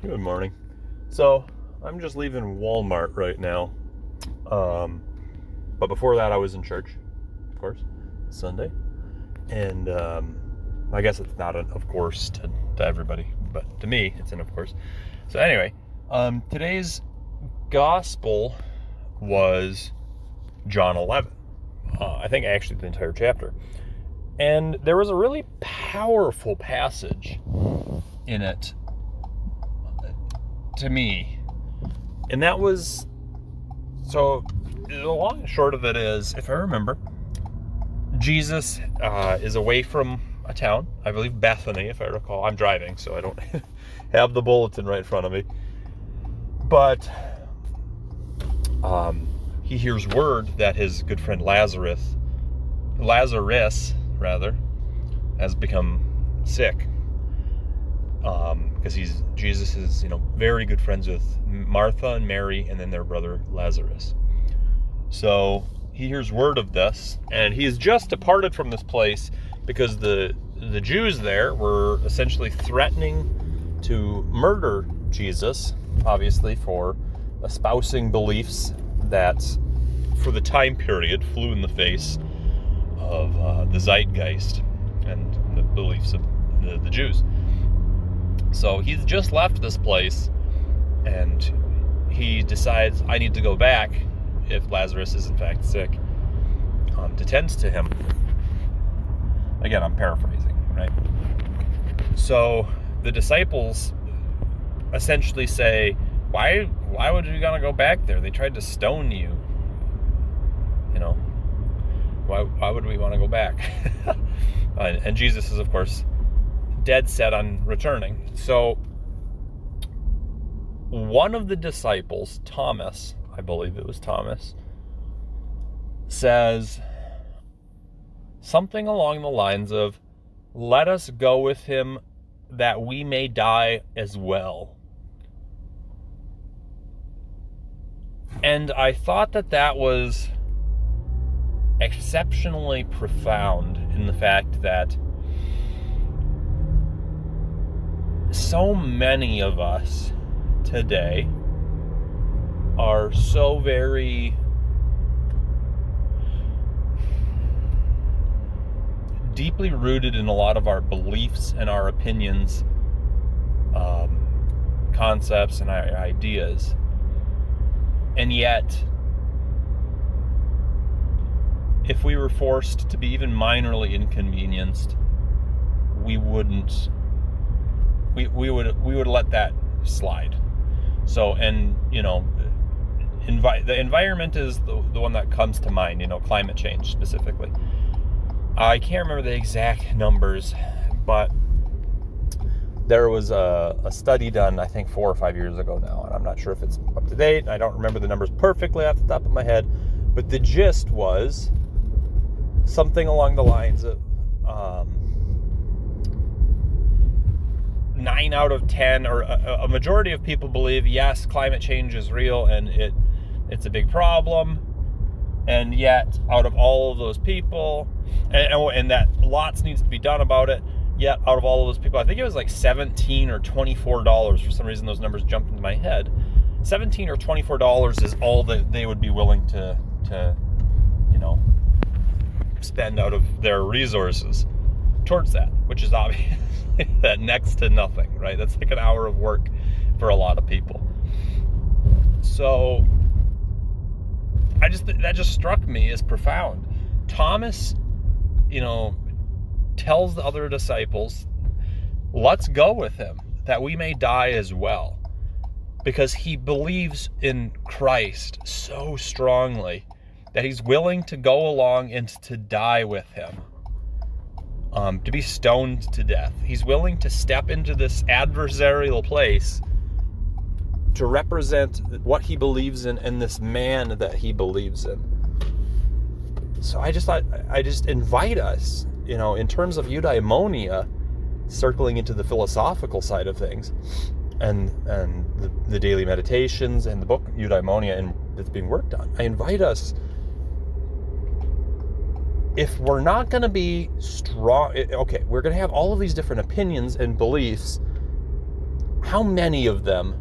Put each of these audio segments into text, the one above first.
Good morning. So, I'm just leaving Walmart right now. But before that, I was in church, of course, Sunday. And I guess it's not an of course to everybody, but to me, it's an of course. So, anyway, today's gospel was John 11. I think actually the entire chapter. And there was a really powerful passage in it to me. And that was, so the long and short of it is, if I remember, Jesus is away from a town, I believe Bethany, if I recall. I'm driving, so I don't have the bulletin right in front of me. But he hears word that his good friend Lazarus, has become sick. Because Jesus is, very good friends with Martha and Mary, and then their brother Lazarus. So he hears word of this, and he has just departed from this place because the Jews there were essentially threatening to murder Jesus, obviously for espousing beliefs that, for the time period, flew in the face of the zeitgeist and the beliefs of the Jews. So he's just left this place, and he decides, I need to go back, if Lazarus is in fact sick, to tend to him. Again, I'm paraphrasing, right? So the disciples essentially say, why would you gonna go back there? They tried to stone you. Why would we want to go back? And Jesus is, of course, dead set on returning. So one of the disciples, Thomas, I believe it was Thomas, says something along the lines of, let us go with him that we may die as well. And I thought that was exceptionally profound in the fact that so many of us today are so very deeply rooted in a lot of our beliefs and our opinions, concepts and our ideas. And yet, if we were forced to be even minorly inconvenienced, we would let that slide. So, and the environment is the one that comes to mind, climate change specifically. I can't remember the exact numbers, but there was a study done, I think 4 or 5 years ago now, and I'm not sure if it's up to date. I don't remember the numbers perfectly off the top of my head, but the gist was something along the lines of 9 out of 10, or a majority of people believe, yes, climate change is real and it's a big problem. And yet, out of all of those people, and that lots needs to be done about it, yet out of all of those people, I think it was like $17 or $24. For some reason, those numbers jumped into my head. $17 or $24 is all that they would be willing to spend out of their resources towards that, which is obviously that next to nothing, right? That's like an hour of work for a lot of people. So that just struck me as profound. Thomas, tells the other disciples, let's go with him that we may die as well, because he believes in Christ so strongly that he's willing to go along and to die with him, to be stoned to death. He's willing to step into this adversarial place to represent what he believes in and this man that he believes in. So I just invite us, in terms of eudaimonia, circling into the philosophical side of things, and the daily meditations and the book Eudaimonia and that's being worked on. I invite us, if we're not going to be strong, okay, we're going to have all of these different opinions and beliefs how many of them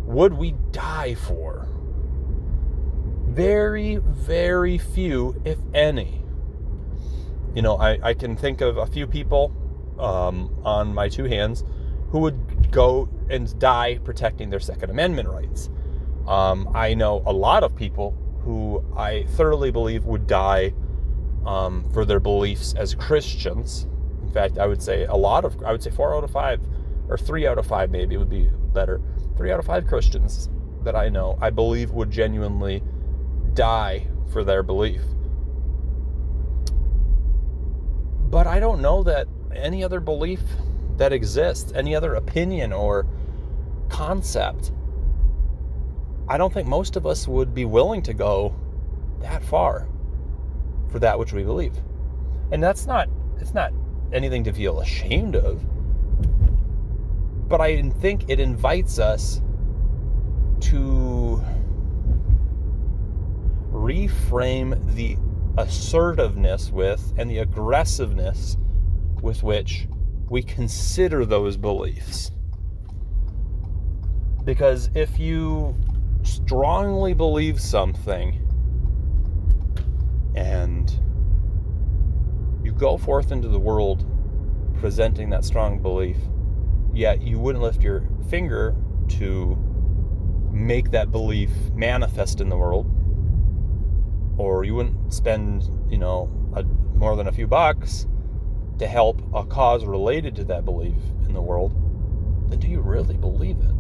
would we die for? Very, very few, if any. I can think of a few people on my two hands who would go and die protecting their Second Amendment rights. I know a lot of people who I thoroughly believe would die for their beliefs as Christians. In fact, I would say 4 out of 5, or 3 out of 5 maybe would be better. 3 out of 5 Christians that I know, I believe, would genuinely die for their belief. But I don't know that any other belief that exists, any other opinion or concept, I don't think most of us would be willing to go that far for that which we believe. And it's not anything to feel ashamed of, but I think it invites us to reframe the assertiveness with and the aggressiveness with which we consider those beliefs. Because if you strongly believe something and you go forth into the world presenting that strong belief, yet you wouldn't lift your finger to make that belief manifest in the world, or you wouldn't spend, more than a few bucks to help a cause related to that belief in the world, then do you really believe it?